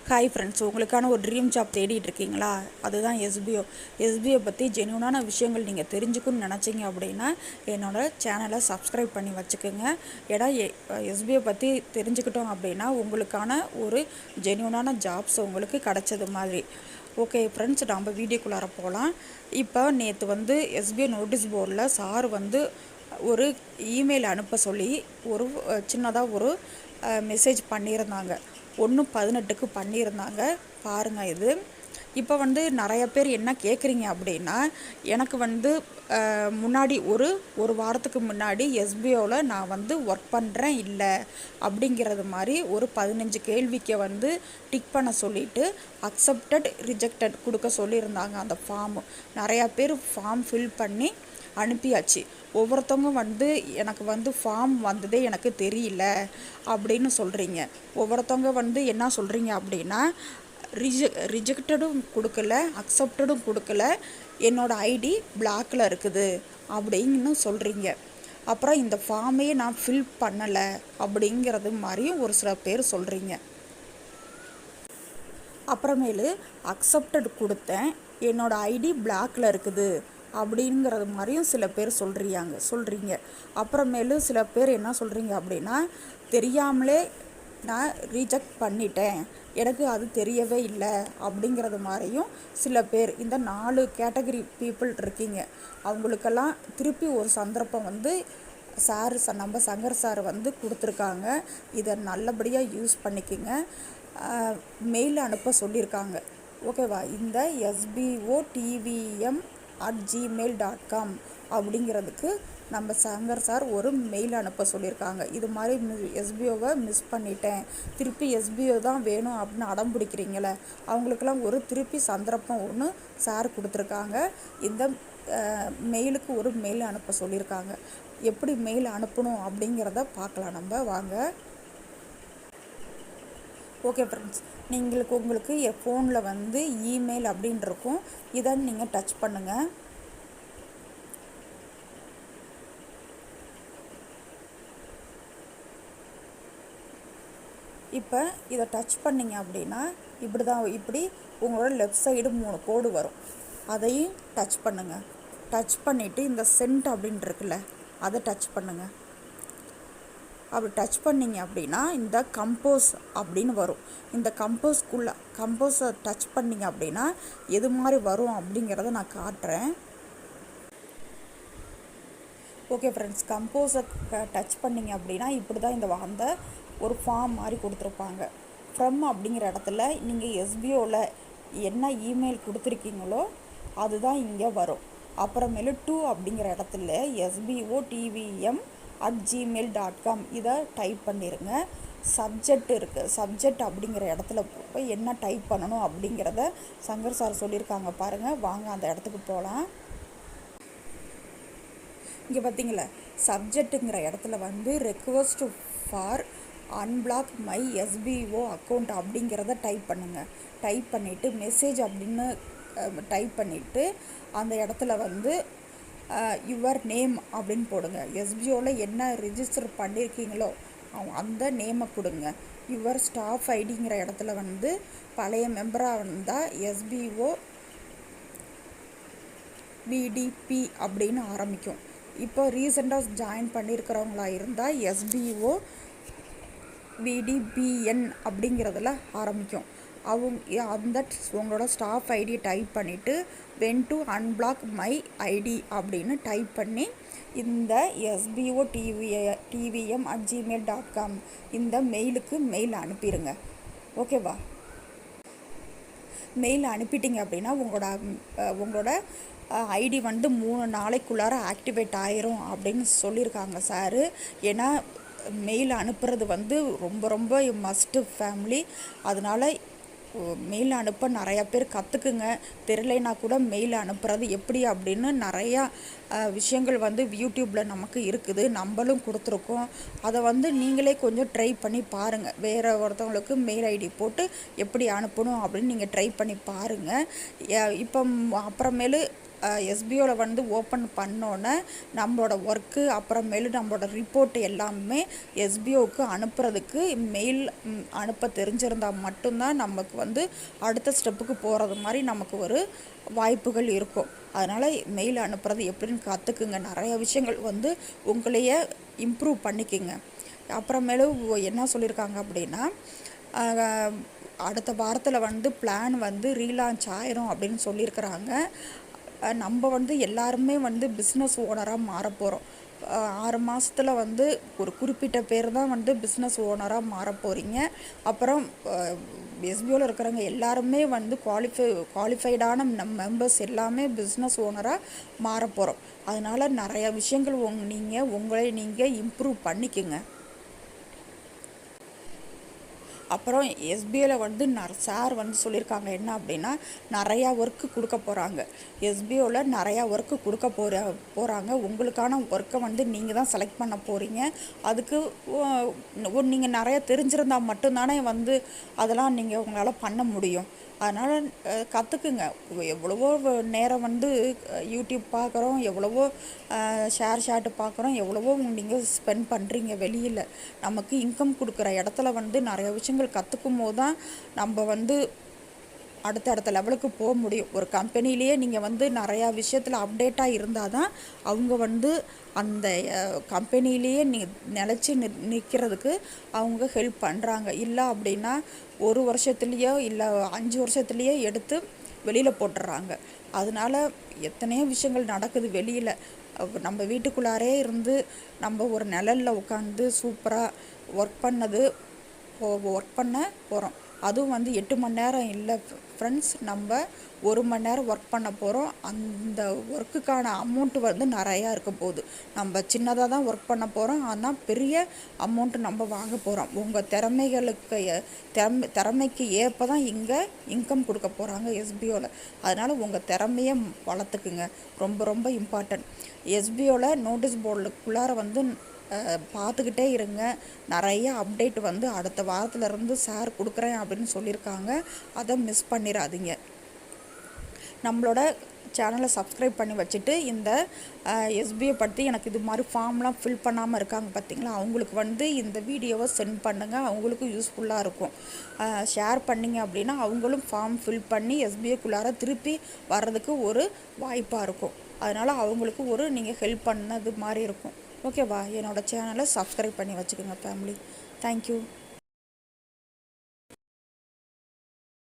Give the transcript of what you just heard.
Hi friends, உங்களுக்கான ஒரு dream job தேடிட்டு இருக்கீங்களா? அதுதான் எஸ்பிஓ. எஸ்பிஓ பற்றி ஜென்யூனான விஷயங்கள் நீங்கள் தெரிஞ்சுக்கணும்னு நினச்சிங்க அப்படின்னா என்னோடய சேனலை சப்ஸ்கிரைப் பண்ணி வச்சுக்கோங்க. ஏன்னா எஸ்பிஓ பற்றி தெரிஞ்சுக்கிட்டோம் அப்படின்னா உங்களுக்கான ஒரு ஜென்யூனான ஜாப்ஸ் உங்களுக்கு கிடச்சது மாதிரி. ஓகே ஃப்ரெண்ட்ஸ், நம்ம வீடியோக்குள்ளார போகலாம். இப்போ நேற்று எஸ்பிஐ நோட்டீஸ் போர்டில் சார் ஒரு இமெயில் அனுப்ப சொல்லி ஒரு சின்னதாக ஒரு மெசேஜ் பண்ணியிருந்தாங்க. 1/18க்கு பண்ணியிருந்தாங்க. பாருங்கள் இது. இப்போ நிறைய பேர் என்ன கேட்குறீங்க அப்படின்னா, எனக்கு முன்னாடி ஒரு வாரத்துக்கு முன்னாடி எஸ்பிஓவில் நான் ஒர்க் பண்ணுறேன் இல்லை அப்படிங்கிறது மாதிரி ஒரு 15 கேள்விக்கு டிக் பண்ண சொல்லிவிட்டு அக்செப்டட் ரிஜெக்டட் கொடுக்க சொல்லியிருந்தாங்க. அந்த ஃபார்மு நிறையா பேர் ஃபார்ம் ஃபில் பண்ணி அனுப்பியாச்சு. ஒவ்வொருத்தவங்க எனக்கு ஃபார்ம் வந்ததே எனக்கு தெரியல அப்படின்னு சொல்கிறீங்க. ஒவ்வொருத்தவங்க என்ன சொல்கிறீங்க அப்படின்னா, ரிஜெக்டடும் கொடுக்கல, அக்செப்டடும் கொடுக்கல, என்னோடய ஐடி பிளாக்கில் இருக்குது அப்படின்னு சொல்கிறீங்க. அப்புறம் இந்த ஃபார்மையே நான் ஃபில் பண்ணலை அப்படிங்கிறது மாதிரியும் ஒரு சில பேர் சொல்கிறீங்க. அப்புறமேலு அக்செப்டட் கொடுத்தேன், என்னோடய ஐடி பிளாக்கில் இருக்குது அப்படிங்கிறது மாதிரியும் சில பேர் சொல்கிறீங்க. அப்புறமேலு சில பேர் என்ன சொல்கிறீங்க அப்படின்னா, தெரியாமலே நான் ரீஜெக்ட் பண்ணிட்டேன், எனக்கு அது தெரியவே இல்லை அப்படிங்கிறது மாதிரியும் சில பேர். இந்த 4 கேட்டகரி பீப்புள் இருக்கீங்க. அவங்களுக்கெல்லாம் திருப்பி ஒரு சந்தர்ப்பம் நம்ம சங்கர் சார் கொடுத்துருக்காங்க. இதை நல்லபடியாக யூஸ் பண்ணிக்கோங்க. மெயில் அனுப்ப சொல்லியிருக்காங்க. ஓகேவா? இந்த sbotvm@gmail.com அப்படிங்கிறதுக்கு நம்ம சங்கர் சார் ஒரு மெயில் அனுப்ப சொல்லியிருக்காங்க. இது மாதிரி எஸ்பிஓவை மிஸ் பண்ணிட்டேன், திருப்பி எஸ்பிஓ தான் வேணும் அப்படின்னு அடம் பிடிக்கிறீங்களே, அவங்களுக்கெல்லாம் ஒரு திருப்பி சந்தர்ப்பம் ஒன்று சார் கொடுத்துருக்காங்க. இந்த மெயிலுக்கு ஒரு மெயில் அனுப்ப சொல்லியிருக்காங்க. எப்படி மெயில் அனுப்பணும் அப்படிங்கிறத பார்க்கலாம் நம்ம, வாங்க. ஓகே ஃப்ரெண்ட்ஸ், உங்களுக்கு என் ஃபோனில் இமெயில் அப்படின்னு இருக்கும். இதை நீங்கள் டச் பண்ணுங்கள். இப்போ இதை டச் பண்ணிங்க அப்படின்னா இப்படி உங்களோட லெஃப்ட் சைடு 3 கோடு வரும். அதையும் டச் பண்ணுங்கள். டச் பண்ணிவிட்டு இந்த சென்ட் அப்படின்னு இருக்குல்ல, அதை டச் பண்ணுங்கள். அப்படி டச் பண்ணிங்க அப்படின்னா இந்த கம்போஸ் அப்படின்னு வரும். இந்த கம்போஸை டச் பண்ணிங்க அப்படின்னா எது மாதிரி வரும் அப்படிங்கிறத நான் காட்டுறேன். ஓகே ஃப்ரெண்ட்ஸ், கம்போஸை டச் பண்ணிங்க அப்படின்னா இப்படி தான் அந்த ஒரு ஃபார்ம் மாதிரி கொடுத்துருப்பாங்க. ஃப்ரம் அப்படிங்கிற இடத்துல நீங்கள் எஸ்பிஓவில் என்ன இமெயில் கொடுத்துருக்கீங்களோ அதுதான் இங்கே வரும். அப்புறமேலு டு அப்படிங்கிற இடத்துல sbotvm@gmail.com இதை டைப் பண்ணிடுங்க. சப்ஜெக்ட் இருக்குது. சப்ஜெக்ட் அப்படிங்கிற இடத்துல போய் என்ன டைப் பண்ணணும் அப்படிங்கிறத சங்கர் சார் சொல்லியிருக்காங்க. பாருங்கள், வாங்க அந்த இடத்துக்கு போகலாம். இங்கே பார்த்தீங்களா, சப்ஜெக்ட்டுங்கிற இடத்துல request for unblock my SPO account அப்படிங்கிறத டைப் பண்ணுங்கள். டைப் பண்ணிவிட்டு மெசேஜ் அப்படின்னு டைப் பண்ணிவிட்டு அந்த இடத்துல யுவர் நேம் அப்படின்னு போடுங்க. எஸ்பிஓவில் என்ன ரிஜிஸ்டர் பண்ணியிருக்கீங்களோ அந்த நேமை கொடுங்க. யுவர் ஸ்டாஃப் ஐடிங்கிற இடத்துல பழைய மெம்பராக இருந்தால் எஸ்பிஓ பிடிபி அப்படின்னு ஆரம்பிக்கும். இப்போ ரீசெண்டாக ஜாயின் பண்ணியிருக்கிறவங்களா இருந்தால் எஸ்பிஓ விடிபிஎன் அப்படிங்கிறதுல ஆரம்பிக்கும். உங்களோட ஸ்டாஃப் ஐடி டைப் பண்ணிவிட்டு when to unblock my ID அப்படின்னு டைப் பண்ணி இந்த sbotvm@gmail.com இந்த மெயிலுக்கு மெயில் அனுப்பிடுங்க. ஓகேவா? மெயில் அனுப்பிட்டீங்க அப்படின்னா உங்களோட ஐடி 3 நாளைக்குள்ளார ஆக்டிவேட் ஆயிரும் அப்படின்னு சொல்லியிருக்காங்க சார். ஏன்னா மெயில் அனுப்புறது ரொம்ப ரொம்ப மஸ்ட்டு ஃபேமிலி. அதனால் மெயில் அனுப்ப நிறையா பேர் கற்றுக்குங்க. தெரியலைன்னா கூட மெயில் அனுப்புறது எப்படி அப்படின்னு நிறையா விஷயங்கள் யூடியூப்பில் நமக்கு இருக்குது, நம்மளும் கொடுத்துருக்கோம். அதை நீங்களே கொஞ்சம் ட்ரை பண்ணி பாருங்கள். வேறு ஒருத்தவங்களுக்கு மெயில் ஐடி போட்டு எப்படி அனுப்பணும் அப்படின்னு நீங்கள் ட்ரை பண்ணி பாருங்கள். இப்போ அப்புறமேலு எஸ்பிஓவில் வந்து ஓப்பன் பண்ணோன்னே நம்மளோட ஒர்க்கு அப்புறமேலு நம்மளோட ரிப்போர்ட் எல்லாமே எஸ்பிஓவுக்கு அனுப்புறதுக்கு மெயில் அனுப்ப தெரிஞ்சிருந்தால் மட்டும்தான் நமக்கு வந்து அடுத்த ஸ்டெப்புக்கு போகிறது மாதிரி நமக்கு ஒரு வாய்ப்புகள் இருக்கும். அதனால் மெயில் அனுப்புறது எப்படின்னு கற்றுக்குங்க. நிறைய விஷயங்கள் வந்து உங்களையே இம்ப்ரூவ் பண்ணிக்கோங்க. அப்புறமேலு என்ன சொல்லியிருக்காங்க அப்படின்னா, அடுத்த வாரத்தில் வந்து பிளான் வந்து ரீலான்ச் ஆயிரும் அப்படின்னு சொல்லியிருக்கிறாங்க. நம்ம வந்து எல்லாருமே வந்து பிஸ்னஸ் ஓனராக மாறப்போகிறோம். 6 மாதத்தில் வந்து ஒரு குறிப்பிட்ட பேர் தான் வந்து பிஸ்னஸ் ஓனராக மாற போகிறீங்க. அப்புறம் எஸ்பிஓவில் இருக்கிறவங்க எல்லாருமே வந்து குவாலிஃபைடான மெம்பர்ஸ் எல்லாமே பிஸ்னஸ் ஓனராக மாற போகிறோம். அதனால் நிறைய விஷயங்கள் உங்களை நீங்கள் இம்ப்ரூவ் பண்ணிக்கோங்க. அப்புறம் எஸ்பிஐயில் வந்து சார் வந்து சொல்லியிருக்காங்க என்ன அப்படின்னா, நிறையா ஒர்க்கு கொடுக்க போகிறாங்க. எஸ்பிஓவில் நிறையா ஒர்க்கு கொடுக்க போகிறாங்க. உங்களுக்கான ஒர்க்கை வந்து நீங்கள் தான் செலக்ட் பண்ண போகிறீங்க. அதுக்கு நீங்கள் நிறையா தெரிஞ்சிருந்தால் மட்டும்தானே வந்து அதெல்லாம் நீங்கள் உங்களால் பண்ண முடியும். அதனால் கற்றுக்குங்க. எவ்வளவோ நேரம் வந்து யூடியூப் பார்க்குறோம், எவ்வளவோ ஷேர்ட்டு பார்க்குறோம், எவ்வளவோ நீங்கள் ஸ்பெண்ட் பண்ணுறீங்க வெளியில். நமக்கு இன்கம் கொடுக்குற இடத்துல வந்து நிறைய விஷயங்கள் கற்றுக்கும் போது தான் நம்ம வந்து அடுத்த லெவலுக்கு போக முடியும். ஒரு கம்பெனிலேயே நீங்கள் வந்து நிறையா விஷயத்தில் அப்டேட்டாக இருந்தால் தான் அவங்க வந்து அந்த கம்பெனிலேயே நிலச்சி நிற்கிறதுக்கு அவங்க ஹெல்ப் பண்ணுறாங்க. இல்லை அப்படின்னா 1 வருஷத்துலேயோ இல்லை 5 வருஷத்துலேயோ எடுத்து வெளியில் போட்டுடுறாங்க. அதனால் எத்தனையோ விஷயங்கள் நடக்குது வெளியில். நம்ம வீட்டுக்குள்ளாரே இருந்து நம்ம ஒரு நிழலில் உட்காந்து சூப்பராக ஒர்க் பண்ண போகிறோம். அதுவும் வந்து 8 மணி நேரம் இல்லை ஃப்ரெண்ட்ஸ், நம்ம 1 மணி நேரம் ஒர்க் பண்ண போகிறோம். அந்த ஒர்க்குக்கான அமௌண்ட்டு வந்து நிறையா இருக்க போகுது. நம்ம சின்னதாக தான் ஒர்க் பண்ண போகிறோம், ஆனால் பெரிய அமௌண்ட்டு நம்ம வாங்க போகிறோம். உங்கள் திறமைக்கு ஏற்ப தான் இங்கே இன்கம் கொடுக்க போகிறாங்க எஸ்பிஓவில். அதனால் உங்கள் திறமையை வளர்த்துக்குங்க. ரொம்ப ரொம்ப இம்பார்ட்டன்ட். எஸ்பிஓவில் நோட்டீஸ் போர்டுக்குள்ளார வந்து பார்த்துக்கிட்டே இருங்க. நிறைய அப்டேட் வந்து அடுத்த வாரத்துலேருந்து சார் கொடுக்குறேன் அப்படின்னு சொல்லியிருக்காங்க. அதை மிஸ் பண்ணிடாதீங்க. நம்மளோட சேனலை சப்ஸ்கிரைப் பண்ணி வச்சுட்டு இந்த எஸ்பிஐ பற்றி எனக்கு இது மாதிரி ஃபார்ம்லாம் ஃபில் பண்ணாமல் இருக்காங்க பார்த்தீங்களா, அவங்களுக்கு வந்து இந்த வீடியோவை சென்ட் பண்ணுங்கள். அவங்களுக்கும் யூஸ்ஃபுல்லாக இருக்கும். ஷேர் பண்ணிங்க அப்படின்னா அவங்களும் ஃபார்ம் ஃபில் பண்ணி எஸ்பிஐக்குள்ளார திருப்பி வர்றதுக்கு ஒரு வாய்ப்பாக இருக்கும். அதனால் அவங்களுக்கு நீங்கள் ஹெல்ப் பண்ணது மாதிரி இருக்கும். ஓகேவா? என்னோடய சேனலை சப்ஸ்கிரைப் பண்ணி வச்சுக்கோங்க ஃபேமிலி. தேங்க்யூ.